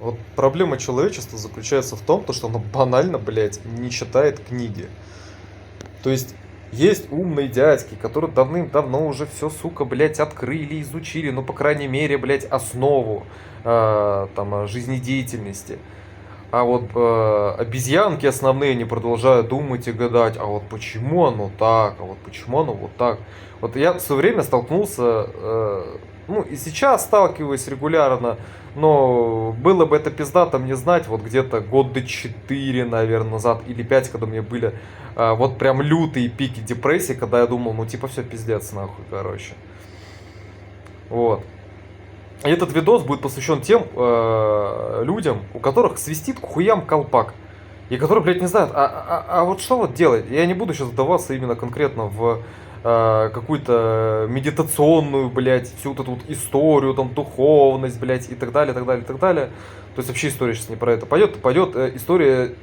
Вот проблема человечества заключается в том, то, что оно банально, блядь, не читает книги. То есть умные дядьки, которые давным-давно уже все, сука, блядь, открыли, изучили, ну, по крайней мере, блядь, основу жизнедеятельности. А вот обезьянки основные не продолжают думать и гадать, а вот почему оно так, а вот почему оно вот так. Вот я все время столкнулся, ну и сейчас сталкиваюсь регулярно, но было бы это пиздато мне знать, вот где-то года 4, наверное, назад или 5, когда у меня были вот прям лютые пики депрессии, когда я думал, ну типа все пиздец нахуй, короче. Вот. И этот видос будет посвящен тем людям, у которых свистит к хуям колпак. И которые, блядь, не знают, а вот что вот делать? Я не буду сейчас вдаваться именно конкретно в какую-то медитационную, блядь, всю вот эту вот историю, там, духовность, блядь, и так далее, так далее, так далее. То есть вообще история сейчас не про это пойдет. Пойдет история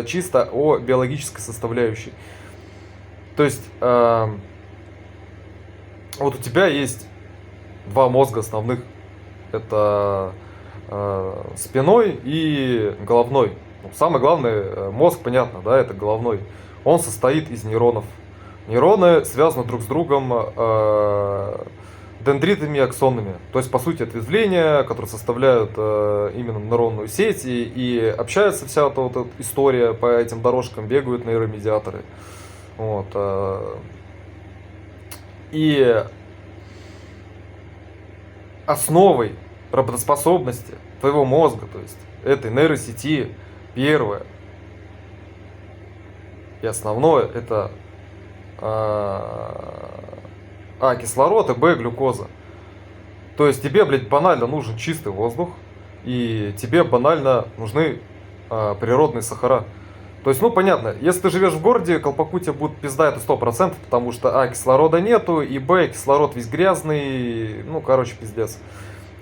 чисто о биологической составляющей. То есть вот у тебя есть два мозга основных. Это спиной и головной. Ну, самый главный мозг, понятно, да, это головной. Он состоит из нейронов. Нейроны связаны друг с другом дендритами и аксонами. То есть, по сути, ответвления, которые составляют именно нейронную сеть. И общается вся эта вот история по этим дорожкам, бегают нейромедиаторы. Вот, и основой работоспособности твоего мозга, то есть этой нейросети, первое и основное, это кислород и глюкоза. То есть тебе, блядь, банально нужен чистый воздух, и тебе банально нужны природные сахара. То есть, ну, понятно, если ты живешь в городе, колпаку тебе будет пизда, это 100%, потому что, кислорода нету, и, кислород весь грязный, ну, короче, пиздец.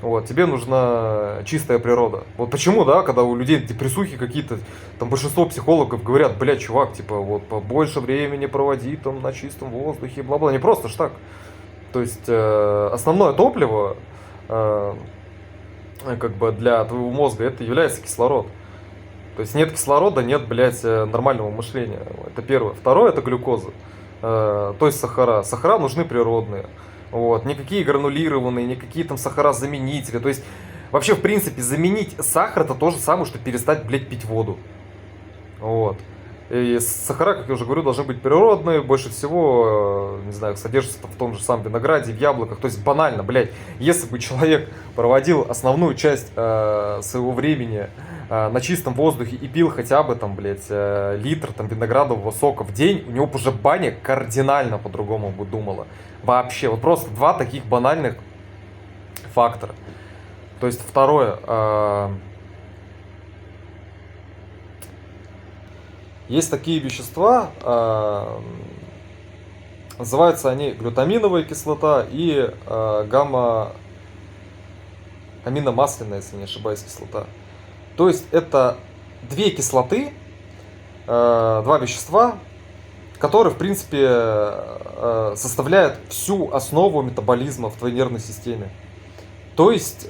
Вот, тебе нужна чистая природа. Вот почему, да, когда у людей депрессухи какие-то, там большинство психологов говорят, блядь, чувак, типа, вот побольше времени проводи там на чистом воздухе, бла-бла. Не просто ж так. То есть основное топливо как бы для твоего мозга это является кислород. То есть нет кислорода, нет, блядь, нормального мышления. Это первое. Второе это глюкоза. То есть сахара. Сахара нужны природные. Вот. Никакие гранулированные, никакие там сахарозаменители. То есть вообще, в принципе, заменить сахар это то же самое, что перестать, блядь, пить воду. Вот. И сахара, как я уже говорю, должны быть природные, больше всего, не знаю, содержатся в том же самом винограде, в яблоках. То есть банально, блядь, если бы человек проводил основную часть своего времени на чистом воздухе и пил хотя бы там, блядь, литр там виноградового сока в день, у него бы уже баня кардинально по-другому бы думала. Вообще, вот просто два таких банальных фактора. То есть второе, есть такие вещества, называются они глютаминовая кислота и гамма-аминомасляная, если не ошибаюсь, кислота. То есть это две кислоты, два вещества, которые, в принципе, составляют всю основу метаболизма в твоей нервной системе. То есть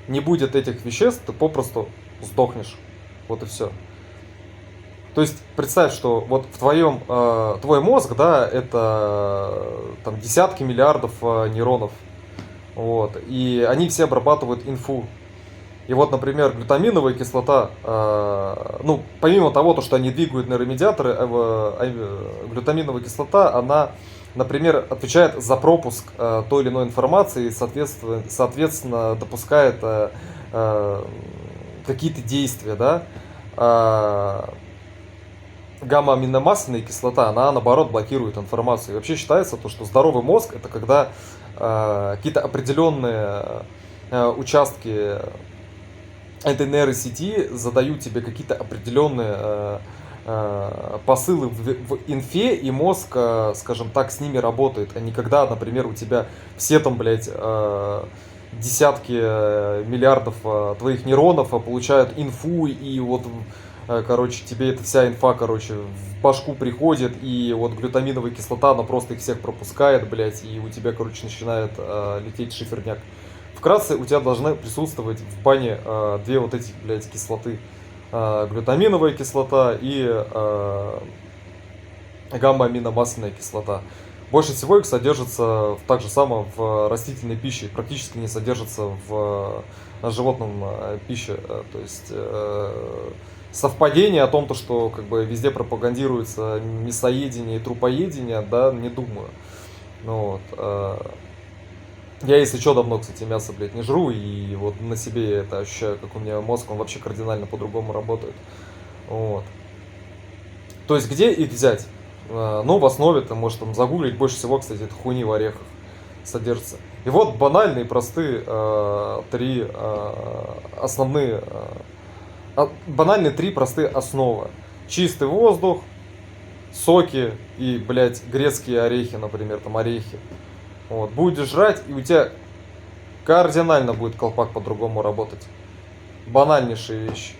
не будет этих веществ, ты попросту сдохнешь. Вот и все. То есть представь, что вот в твой мозг, да, это там десятки миллиардов нейронов, вот, и они все обрабатывают инфу. И вот, например, глютаминовая кислота, ну, помимо того, то, что они двигают нейромедиаторы, глютаминовая кислота, она, например, отвечает за пропуск той или иной информации, и, соответственно, допускает какие-то действия, да. Гамма-аминомасляная кислота, она наоборот блокирует информацию. И вообще считается то, что здоровый мозг это когда какие-то определенные участки этой нейросети задают тебе какие-то определенные посылы в инфе, и мозг, скажем так, с ними работает, а не когда, например, у тебя все там, блядь, десятки миллиардов твоих нейронов получают инфу, и вот, короче, тебе эта вся инфа, короче, в башку приходит, и вот глютаминовая кислота, она просто их всех пропускает, блядь, и у тебя, короче, начинает лететь шиферняк в вкратце у тебя должны присутствовать в бане две вот эти, блядь, кислоты. Глютаминовая кислота и гамма-аминомасляная кислота. Больше всего их содержится так же само в растительной пище, практически не содержится в животном пище. То есть совпадение о том, что как бы везде пропагандируется мясоедение и трупоедение, да, не думаю. Ну, вот, я, если что, давно, кстати, мясо, блядь, не жру, и вот на себе я это ощущаю, как у меня мозг, он вообще кардинально по-другому работает. Вот. То есть, где их взять? Ну, в основе ты можешь там загуглить, больше всего, кстати, это хуйни в орехах содержится. И вот банальные, простые три основные, банальные три простые основы. Чистый воздух, соки и, блядь, грецкие орехи, например, там орехи. Вот, будешь жрать, и у тебя кардинально будет колпак по-другому работать. Банальнейшие вещи.